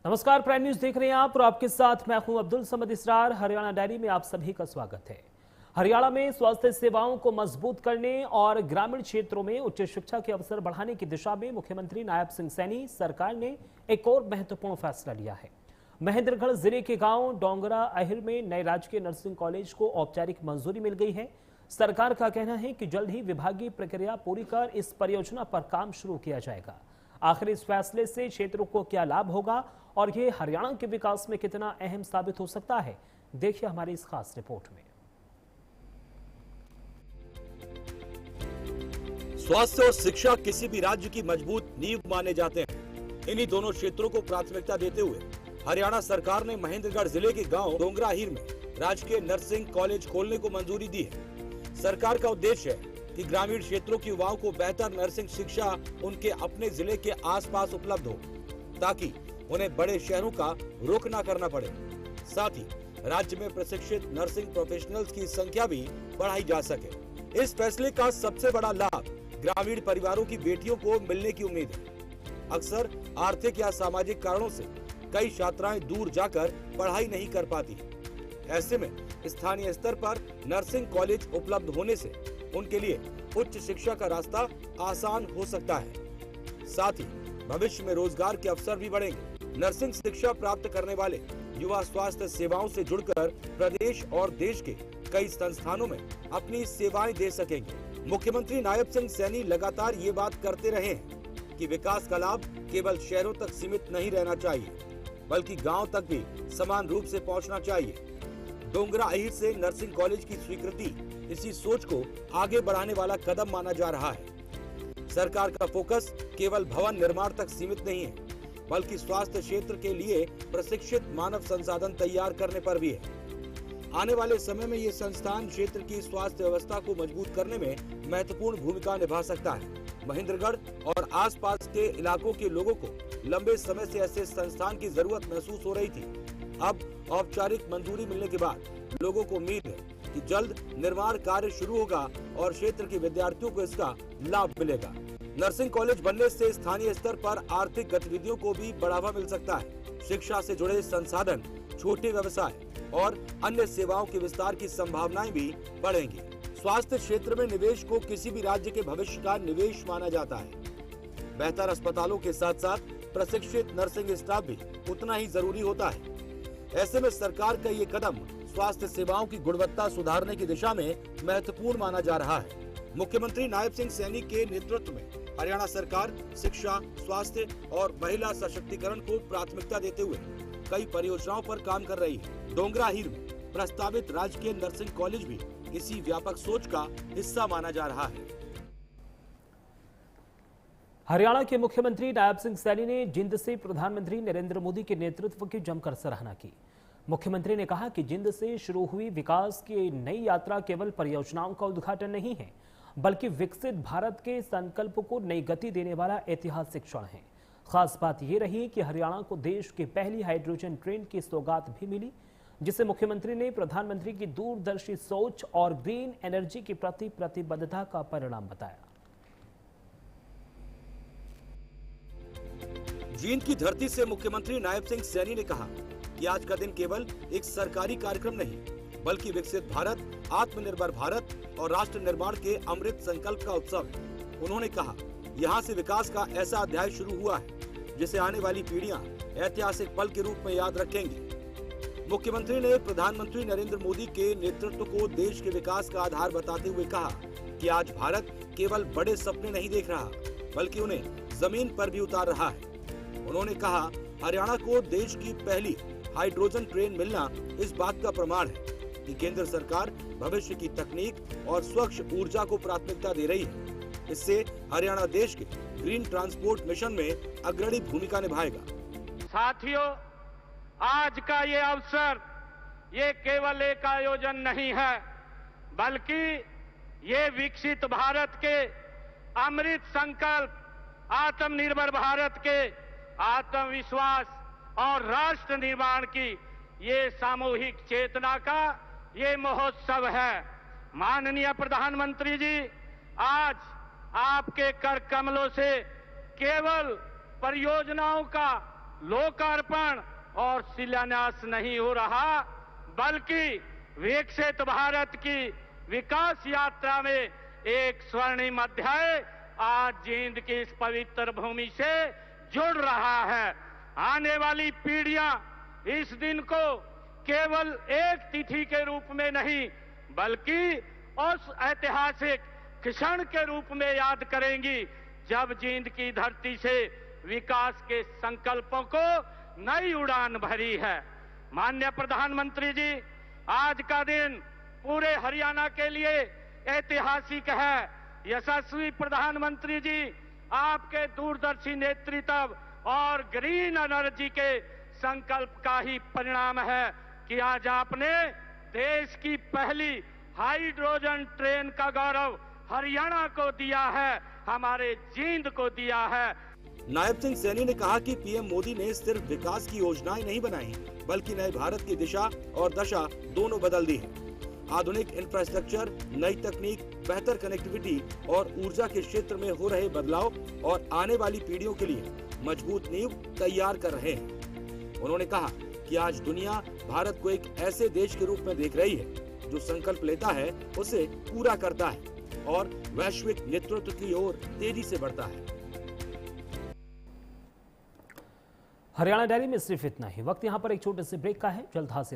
नमस्कार, prime news देख रहे हैं आप और आपके साथ मैं हूं अब्दुल समद इसरार। हरियाणा डायरी में आप सभी का स्वागत है। हरियाणा में स्वास्थ्य सेवाओं को मजबूत करने और ग्रामीण क्षेत्रों में उच्च शिक्षा के अवसर बढ़ाने की दिशा में मुख्यमंत्री नायब सिंह सैनी सरकार ने एक और महत्वपूर्ण फैसला लिया है। महेंद्रगढ़ जिले के गांव डोंगरा अहिर में नए राजकीय नर्सिंग कॉलेज को औपचारिक मंजूरी मिल गई है। सरकार का कहना है कि जल्द ही विभागीय प्रक्रिया पूरी कर इस परियोजना पर काम शुरू किया जाएगा। आखिर इस फैसले से क्षेत्रों को क्या लाभ होगा और ये हरियाणा के विकास में कितना अहम साबित हो सकता है, देखिए हमारी इस खास रिपोर्ट में। स्वास्थ्य और शिक्षा किसी भी राज्य की मजबूत नींव माने जाते हैं। इन्हीं दोनों क्षेत्रों को प्राथमिकता देते हुए हरियाणा सरकार ने महेंद्रगढ़ जिले के गांव डोंगरा अहिर में राजकीय नर्सिंग कॉलेज खोलने को मंजूरी दी है। सरकार का उद्देश्य है कि ग्रामीण क्षेत्रों के युवाओं को बेहतर नर्सिंग शिक्षा उनके अपने जिले के आसपास उपलब्ध हो, ताकि उन्हें बड़े शहरों का रुख न करना पड़े। साथ ही राज्य में प्रशिक्षित नर्सिंग प्रोफेशनल्स की संख्या भी बढ़ाई जा सके। इस फैसले का सबसे बड़ा लाभ ग्रामीण परिवारों की बेटियों को मिलने की उम्मीद है। अक्सर आर्थिक या सामाजिक कारणों से कई छात्राएं दूर जाकर पढ़ाई नहीं कर पाती। ऐसे में स्थानीय स्तर पर नर्सिंग कॉलेज उपलब्ध होने से उनके लिए उच्च शिक्षा का रास्ता आसान हो सकता है। साथ ही भविष्य में रोजगार के अवसर भी बढ़ेंगे। नर्सिंग शिक्षा प्राप्त करने वाले युवा स्वास्थ्य सेवाओं से जुड़कर प्रदेश और देश के कई संस्थानों में अपनी सेवाएं दे सकेंगे। मुख्यमंत्री नायब सिंह सैनी लगातार ये बात करते रहे हैं कि विकास का लाभ केवल शहरों तक सीमित नहीं रहना चाहिए, बल्कि गांव तक भी समान रूप से पहुंचना चाहिए। डोंगरा अहिर से नर्सिंग कॉलेज की स्वीकृति इसी सोच को आगे बढ़ाने वाला कदम माना जा रहा है। सरकार का फोकस केवल भवन निर्माण तक सीमित नहीं है, बल्कि स्वास्थ्य क्षेत्र के लिए प्रशिक्षित मानव संसाधन तैयार करने पर भी है। आने वाले समय में ये संस्थान क्षेत्र की स्वास्थ्य व्यवस्था को मजबूत करने में महत्वपूर्ण भूमिका निभा सकता है। महेंद्रगढ़ और आसपास के इलाकों के लोगों को लंबे समय से ऐसे संस्थान की जरूरत महसूस हो रही थी। अब औपचारिक मंजूरी मिलने के बाद लोगों को उम्मीद है कि जल्द निर्माण कार्य शुरू होगा और क्षेत्र के विद्यार्थियों को इसका लाभ मिलेगा। नर्सिंग कॉलेज बनने से स्थानीय स्तर पर आर्थिक गतिविधियों को भी बढ़ावा मिल सकता है। शिक्षा से जुड़े संसाधन, छोटे व्यवसाय और अन्य सेवाओं के विस्तार की संभावनाएं भी बढ़ेंगी। स्वास्थ्य क्षेत्र में निवेश को किसी भी राज्य के भविष्य का निवेश माना जाता है। बेहतर अस्पतालों के साथ साथ प्रशिक्षित नर्सिंग स्टाफ भी उतना ही जरूरी होता है। ऐसे में सरकार का ये कदम स्वास्थ्य सेवाओं की गुणवत्ता सुधारने की दिशा में महत्वपूर्ण माना जा रहा है। मुख्यमंत्री नायब सिंह सैनी के नेतृत्व में हरियाणा सरकार शिक्षा, स्वास्थ्य और महिला सशक्तिकरण को प्राथमिकता देते हुए कई परियोजनाओं पर काम कर रही है। डोंगरा अहिर में प्रस्तावित राजकीय नर्सिंग कॉलेज भी इसी व्यापक सोच का हिस्सा माना जा रहा है। हरियाणा के मुख्यमंत्री नायब सिंह सैनी ने जिंद से प्रधानमंत्री नरेंद्र मोदी के नेतृत्व की जमकर सराहना की। मुख्यमंत्री ने कहा कि जिंद से शुरू हुई विकास की नई यात्रा केवल परियोजनाओं का उद्घाटन नहीं है, बल्कि विकसित भारत के संकल्प को नई गति देने वाला ऐतिहासिक क्षण है। खास बात यह रही कि हरियाणा को देश की पहली हाइड्रोजन ट्रेन की सौगात भी मिली, जिसे मुख्यमंत्री ने प्रधानमंत्री की दूरदर्शी सोच और ग्रीन एनर्जी के प्रति प्रतिबद्धता का परिणाम बताया। जींद की धरती से मुख्यमंत्री नायब सिंह सैनी ने कहा कि आज का दिन केवल एक सरकारी कार्यक्रम नहीं, बल्कि विकसित भारत, आत्मनिर्भर भारत और राष्ट्र निर्माण के अमृत संकल्प का उत्सव है। उन्होंने कहा, यहाँ से विकास का ऐसा अध्याय शुरू हुआ है जिसे आने वाली पीढ़ियां ऐतिहासिक पल के रूप में याद रखेंगी। मुख्यमंत्री ने प्रधानमंत्री नरेंद्र मोदी के नेतृत्व को देश के विकास का आधार बताते हुए कहा कि आज भारत केवल बड़े सपने नहीं देख रहा, बल्कि उन्हें जमीन पर भी उतार रहा है। उन्होंने कहा, हरियाणा को देश की पहली हाइड्रोजन ट्रेन मिलना इस बात का प्रमाण है कि केंद्र सरकार भविष्य की तकनीक और स्वच्छ ऊर्जा को प्राथमिकता दे रही है। इससे हरियाणा देश के ग्रीन ट्रांसपोर्ट मिशन में अग्रणी भूमिका निभाएगा। साथियों, आज का ये अवसर ये केवल एक आयोजन नहीं है, बल्कि ये विकसित भारत के अमृत संकल्प, आत्मनिर्भर भारत के आत्मविश्वास और राष्ट्र निर्माण की ये सामूहिक चेतना का ये महोत्सव है। माननीय प्रधानमंत्री जी, आज आपके कर कमलों से केवल परियोजनाओं का लोकार्पण और शिलान्यास नहीं हो रहा, बल्कि विकसित भारत की विकास यात्रा में एक स्वर्णिम अध्याय आज जींद की इस पवित्र भूमि से जुड़ रहा है। आने वाली पीढ़ियां इस दिन को केवल एक तिथि के रूप में नहीं, बल्कि उस ऐतिहासिक क्षण के रूप में याद करेंगी जब जींद की धरती से विकास के संकल्पों को नई उड़ान भरी है। माननीय प्रधानमंत्री जी, आज का दिन पूरे हरियाणा के लिए ऐतिहासिक है। यशस्वी प्रधानमंत्री जी, आपके दूरदर्शी नेतृत्व और ग्रीन एनर्जी के संकल्प का ही परिणाम है कि आज आपने देश की पहली हाइड्रोजन ट्रेन का गौरव हरियाणा को दिया है, हमारे जींद को दिया है। नायब सिंह सैनी ने कहा कि पीएम मोदी ने सिर्फ विकास की योजनाएं नहीं बनाई, बल्कि नए भारत की दिशा और दशा दोनों बदल दी है। आधुनिक इंफ्रास्ट्रक्चर, नई तकनीक, बेहतर कनेक्टिविटी और ऊर्जा के क्षेत्र में हो रहे बदलाव और आने वाली पीढ़ियों के लिए मजबूत नींव तैयार कर रहे हैं। उन्होंने कहा कि आज दुनिया भारत को एक ऐसे देश के रूप में देख रही है जो संकल्प लेता है उसे पूरा करता है और वैश्विक नेतृत्व की ओर तेजी से बढ़ता है। हरियाणा डायरी में सिर्फ इतना ही। वक्त यहाँ पर एक छोटे से ब्रेक का है, जल्द हाजिर